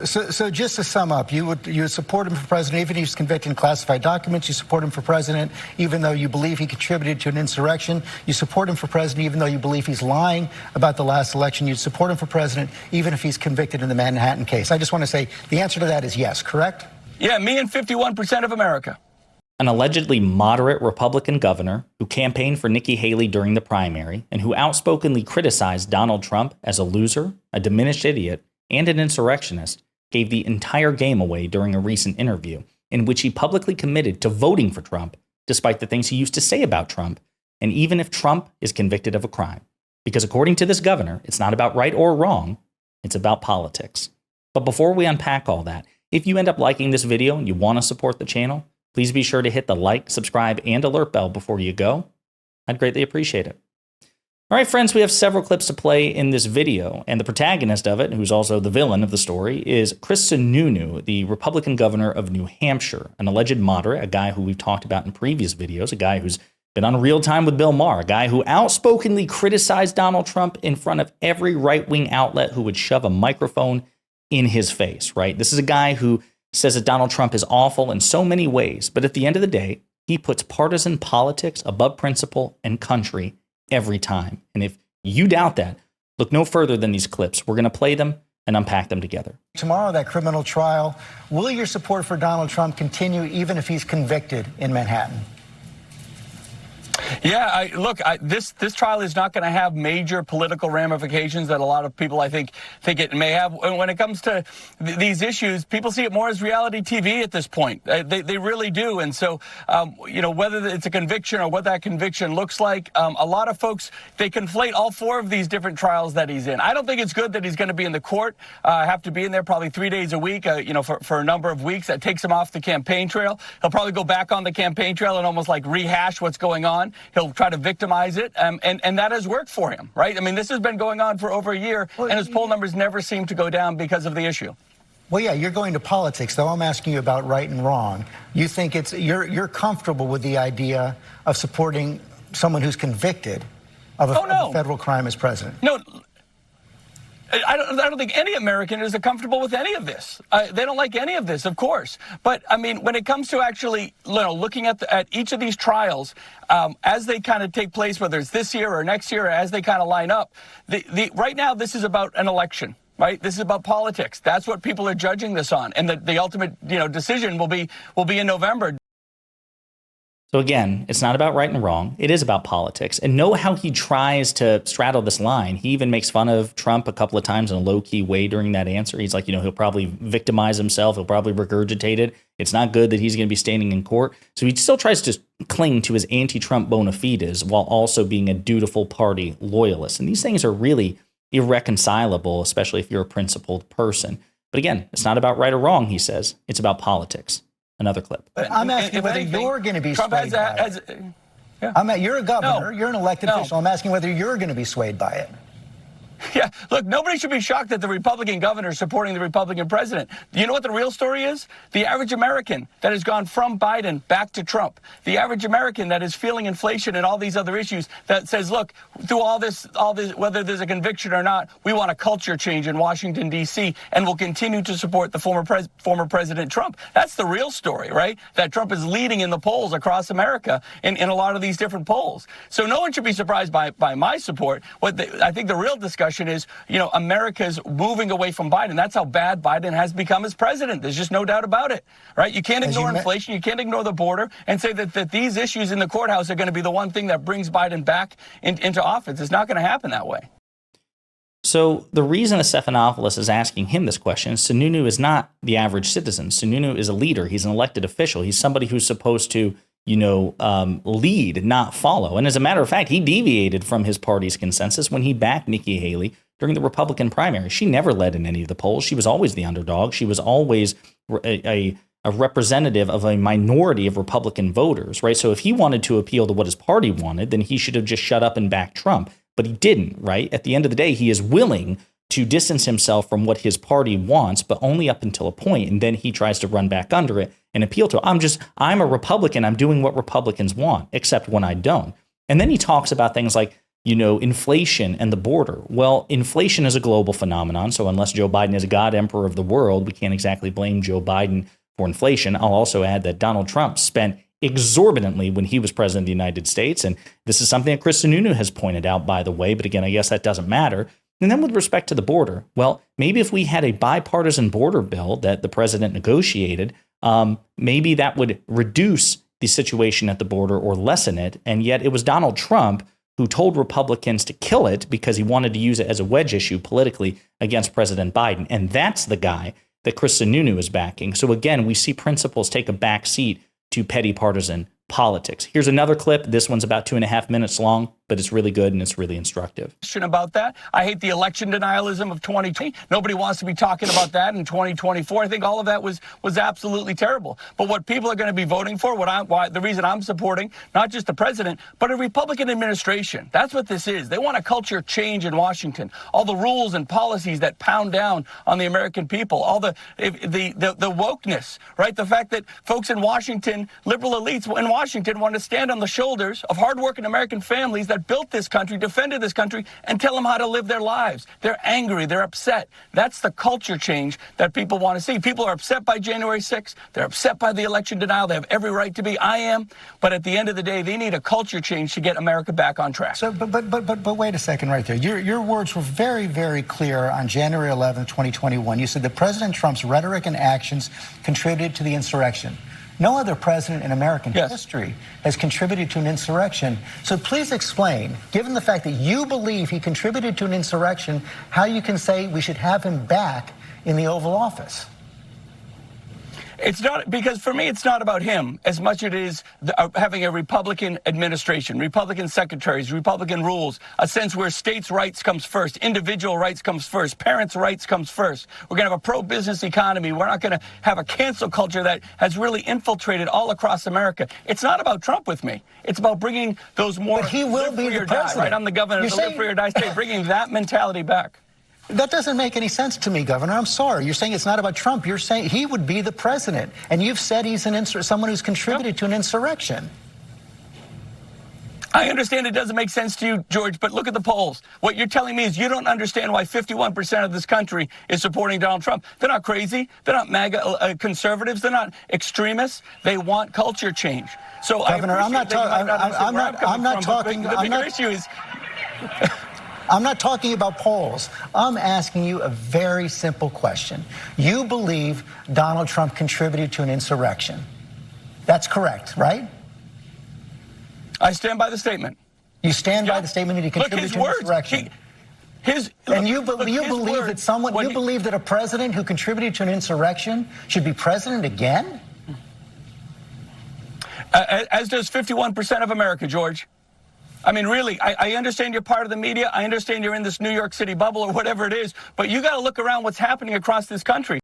So just to sum up, you would support him for president even if he's convicted in classified documents. You support him for president even though you believe he contributed to an insurrection. You support him for president even though you believe he's lying about the last election. You'd support him for president even if he's convicted in the Manhattan case. I just want to say the answer to that is yes, correct? Yeah, me and 51% of America. An allegedly moderate Republican governor who campaigned for Nikki Haley during the primary and who outspokenly criticized Donald Trump as a loser, a diminished idiot, and an insurrectionist gave the entire game away during a recent interview in which he publicly committed to voting for Trump, despite the things he used to say about Trump, and even if Trump is convicted of a crime. Because according to this governor, it's not about right or wrong, it's about politics. But before we unpack all that, if you end up liking this video and you want to support the channel, please be sure to hit the like, subscribe, and alert bell before you go. I'd greatly appreciate it. All right, friends, we have several clips to play in this video, and the protagonist of it, who's also the villain of the story, is Chris Sununu, the Republican governor of New Hampshire, an alleged moderate, a guy who we've talked about in previous videos, a guy who's been on Real Time with Bill Maher, a guy who outspokenly criticized Donald Trump in front of every right-wing outlet who would shove a microphone in his face, right? This is a guy who says that Donald Trump is awful in so many ways, but at the end of the day, he puts partisan politics above principle and country every time. And if you doubt that, look no further than these clips. We're going to play them and unpack them together. Tomorrow, that criminal trial, will your support for Donald Trump continue even if he's convicted in Manhattan? Yeah, this trial is not going to have major political ramifications that a lot of people, I think it may have. When it comes to these issues, people see it more as reality TV at this point. They really do. And so, whether it's a conviction or what that conviction looks like, a lot of folks, they conflate all four of these different trials that he's in. I don't think it's good that he's going to be in the court, have to be in there probably 3 days a week, for a number of weeks. That takes him off the campaign trail. He'll probably go back on the campaign trail and almost like rehash what's going on. He'll try to victimize it, and that has worked for him, right? I mean, this has been going on for over a year, and his poll numbers never seem to go down because of the issue. Well, yeah, you're going to politics, though. I'm asking you about right and wrong. You think you're comfortable with the idea of supporting someone who's convicted of a federal crime as president? No. I don't think any American is comfortable with any of this. They don't like any of this, of course. But, I mean, when it comes to actually looking at each of these trials, as they kind of take place, whether it's this year or next year, or as they kind of line up, right now this is about an election. Right? This is about politics. That's what people are judging this on. And the ultimate decision will be in November. So again, it's not about right and wrong. It is about politics. And know how he tries to straddle this line. He even makes fun of Trump a couple of times in a low-key way during that answer. He's like, he'll probably victimize himself. He'll probably regurgitate it. It's not good that he's going to be standing in court. So he still tries to cling to his anti-Trump bona fides while also being a dutiful party loyalist. And these things are really irreconcilable, especially if you're a principled person. But again, it's not about right or wrong, he says. It's about politics. Another clip. But I'm asking whether you're going to be swayed by it. Yeah. You're a governor. No. You're an elected official. I'm asking whether you're going to be swayed by it. Yeah, look, nobody should be shocked that the Republican governor is supporting the Republican president. You know what the real story is? The average American that has gone from Biden back to Trump. The average American that is feeling inflation and all these other issues that says, look, through all this, whether there's a conviction or not, we want a culture change in Washington, D.C., and will continue to support the former President Trump. That's the real story, right? That Trump is leading in the polls across America in a lot of these different polls. So no one should be surprised by my support. I think the real discussion is, America's moving away from Biden. That's how bad Biden has become as president. There's just no doubt about it, right? You can't ignore inflation. You can't ignore the border and say that these issues in the courthouse are going to be the one thing that brings Biden back into office. It's not going to happen that way. So the reason that Stephanopoulos is asking him this question is Sununu is not the average citizen. Sununu is a leader. He's an elected official. He's somebody who's supposed to lead, not follow. And as a matter of fact, he deviated from his party's consensus when he backed Nikki Haley during the Republican primary. She never led in any of the polls. She was always the underdog. She was always a representative of a minority of Republican voters, right? So if he wanted to appeal to what his party wanted, then he should have just shut up and backed Trump. But he didn't, right? At the end of the day, he is willing to distance himself from what his party wants, but only up until a point, and then he tries to run back under it and appeal to it. I'm a Republican, I'm doing what Republicans want, except when I don't. And then he talks about things like inflation and the border. Well, inflation is a global phenomenon. So unless Joe Biden is a God emperor of the world, we can't exactly blame Joe Biden for inflation. I'll also add that Donald Trump spent exorbitantly when he was president of the United States. And this is something that Chris Sununu has pointed out, by the way. But again, I guess that doesn't matter. And then with respect to the border, well, maybe if we had a bipartisan border bill that the president negotiated, maybe that would reduce the situation at the border or lessen it. And yet it was Donald Trump who told Republicans to kill it because he wanted to use it as a wedge issue politically against President Biden. And that's the guy that Chris Sununu is backing. So again, we see principles take a back seat to petty partisan politics. Here's another clip. This one's about 2.5 minutes long, but it's really good and it's really instructive. About that, I hate the election denialism of 2020. Nobody wants to be talking about that in 2024. I think all of that was absolutely terrible. But what people are going to be voting for, the reason I'm supporting not just the president, but a Republican administration. That's what this is. They want a culture change in Washington. All the rules and policies that pound down on the American people. All the wokeness, right? The fact that folks in Washington, liberal elites in Washington, want to stand on the shoulders of hardworking American families that built this country, defended this country, and tell them how to live their lives. They're angry. They're upset. That's the culture change that people want to see. People are upset by January 6th. They're upset by the election denial. They have every right to be. I am. But at the end of the day, they need a culture change to get America back on track. So, but wait a second right there. Your words were very, very clear on January 11th, 2021. You said that President Trump's rhetoric and actions contributed to the insurrection. No other president in American history has contributed to an insurrection. So please explain, given the fact that you believe he contributed to an insurrection, how you can say we should have him back in the Oval Office. It's not, because for me, it's not about him as much as it is having a Republican administration, Republican secretaries, Republican rules, a sense where states' rights comes first, individual rights comes first, parents' rights comes first. We're going to have a pro-business economy. We're not going to have a cancel culture that has really infiltrated all across America. It's not about Trump with me. It's about bringing those more. But he will be the president. Right? I'm the governor of the live free or die state, bringing that mentality back. That doesn't make any sense to me, Governor. I'm sorry. You're saying it's not about Trump. You're saying he would be the president. And you've said he's someone who's contributed to an insurrection. I understand it doesn't make sense to you, George, but look at the polls. What you're telling me is you don't understand why 51% of this country is supporting Donald Trump. They're not crazy. They're not MAGA conservatives. They're not extremists. They want culture change. So, Governor, I'm not talking. The bigger issue is. I'm not talking about polls. I'm asking you a very simple question. You believe Donald Trump contributed to an insurrection. That's correct, right? I stand by the statement. You stand by the statement that he contributed to an insurrection. You believe that a president who contributed to an insurrection should be president again? As does 51% of America, George. I mean, really, I understand you're part of the media. I understand you're in this New York City bubble or whatever it is, but you got to look around what's happening across this country.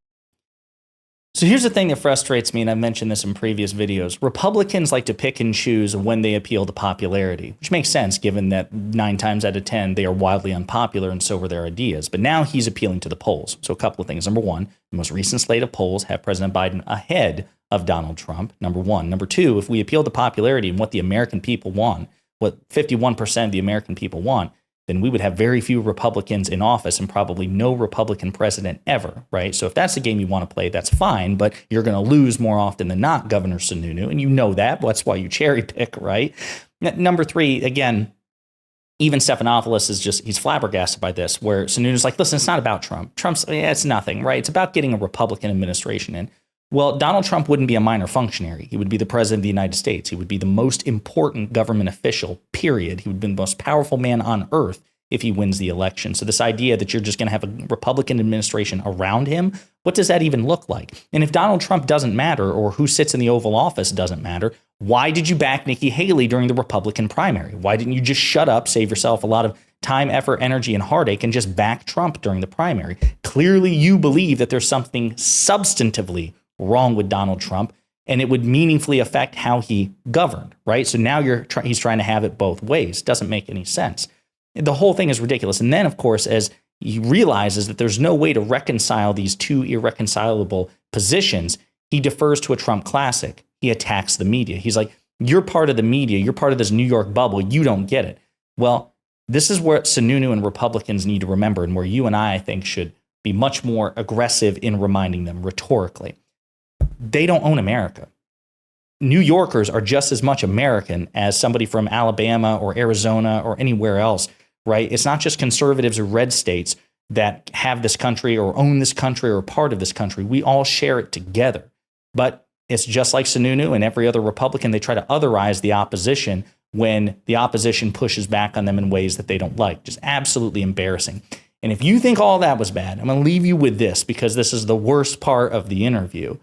So here's the thing that frustrates me, and I've mentioned this in previous videos. Republicans like to pick and choose when they appeal to popularity, which makes sense given that 9 times out of 10, they are wildly unpopular and so are their ideas. But now he's appealing to the polls. So a couple of things. Number one, the most recent slate of polls have President Biden ahead of Donald Trump, number one. Number two, if we appeal to popularity and what the American people want, what 51% of the American people want, then we would have very few Republicans in office and probably no Republican president ever, right? So if that's the game you want to play, that's fine, but you're going to lose more often than not, Governor Sununu, and you know that. That's why you cherry pick, right? Number three, again, even Stephanopoulos he's flabbergasted by this, where Sununu's like, listen, it's not about Trump. It's nothing, right? It's about getting a Republican administration in. Well, Donald Trump wouldn't be a minor functionary. He would be the president of the United States. He would be the most important government official, period. He would be the most powerful man on earth if he wins the election. So this idea that you're just going to have a Republican administration around him, what does that even look like? And if Donald Trump doesn't matter, or who sits in the Oval Office doesn't matter, why did you back Nikki Haley during the Republican primary? Why didn't you just shut up, save yourself a lot of time, effort, energy, and heartache, and just back Trump during the primary? Clearly, you believe that there's something substantively wrong with Donald Trump, and it would meaningfully affect how he governed, right? So now he's trying to have it both ways. Doesn't make any sense. The whole thing is ridiculous. And then, of course, as he realizes that there's no way to reconcile these two irreconcilable positions, he defers to a Trump classic. He attacks the media. He's like, you're part of the media. You're part of this New York bubble. You don't get it. Well, This is where Sununu and Republicans need to remember, and where you and I think, should be much more aggressive in reminding them rhetorically. They don't own America. New Yorkers are just as much American as somebody from Alabama or Arizona or anywhere else, right? It's not just conservatives or red states that have this country or own this country or are part of this country. We all share it together. But it's just like Sununu and every other Republican, they try to otherize the opposition when the opposition pushes back on them in ways that they don't like. Just absolutely embarrassing. And if you think all that was bad, I'm going to leave you with this, because this is the worst part of the interview.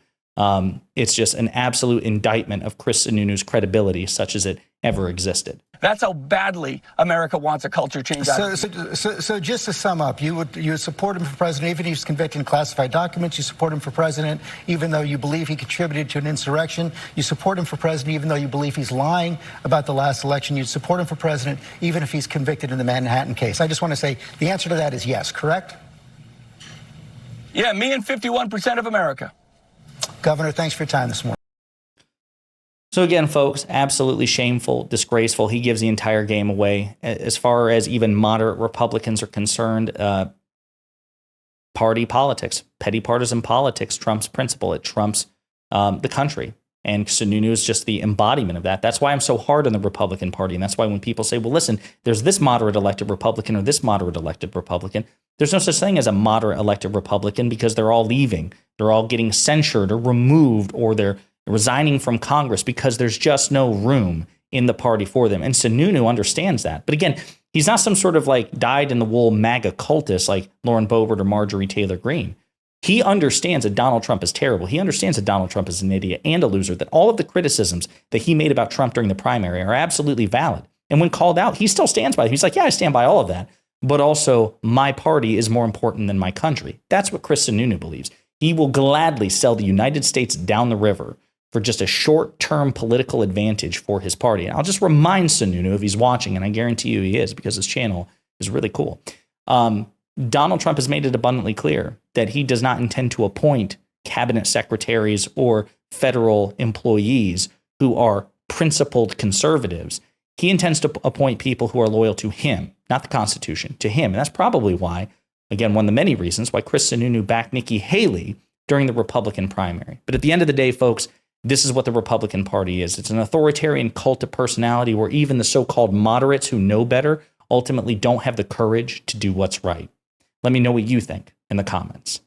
It's just an absolute indictment of Chris Sununu's credibility, such as it ever existed. That's how badly America wants a culture change. So just to sum up, you would support him for president even if he's convicted in classified documents. You support him for president even though you believe he contributed to an insurrection. You support him for president even though you believe he's lying about the last election. You'd support him for president even if he's convicted in the Manhattan case. I just want to say the answer to that is yes, correct? Yeah, me and 51% of America. Governor, thanks for your time this morning. So again, folks, absolutely shameful, disgraceful. He gives the entire game away. As far as even moderate Republicans are concerned, party politics, petty partisan politics trumps principle. It trumps the country. And Sununu is just the embodiment of that. That's why I'm so hard on the Republican Party. And that's why when people say, well, listen, there's this moderate elected Republican or this moderate elected Republican, there's no such thing as a moderate elected Republican, because they're all leaving. They're all getting censured or removed, or they're resigning from Congress because there's just no room in the party for them. And Sununu understands that. But again, he's not some sort of like dyed-in-the-wool MAGA cultist like Lauren Boebert or Marjorie Taylor Greene. He understands that Donald Trump is terrible. He understands that Donald Trump is an idiot and a loser, that all of the criticisms that he made about Trump during the primary are absolutely valid. And when called out, he still stands by it. He's like, yeah, I stand by all of that. But also, my party is more important than my country. That's what Chris Sununu believes. He will gladly sell the United States down the river for just a short-term political advantage for his party. And I'll just remind Sununu, if he's watching, and I guarantee you he is, because his channel is really cool. Donald Trump has made it abundantly clear that he does not intend to appoint cabinet secretaries or federal employees who are principled conservatives. He intends to appoint people who are loyal to him, not the Constitution, to him. And that's probably why, again, one of the many reasons why Chris Sununu backed Nikki Haley during the Republican primary. But at the end of the day, folks, this is what the Republican Party is. It's an authoritarian cult of personality where even the so-called moderates who know better ultimately don't have the courage to do what's right. Let me know what you think in the comments.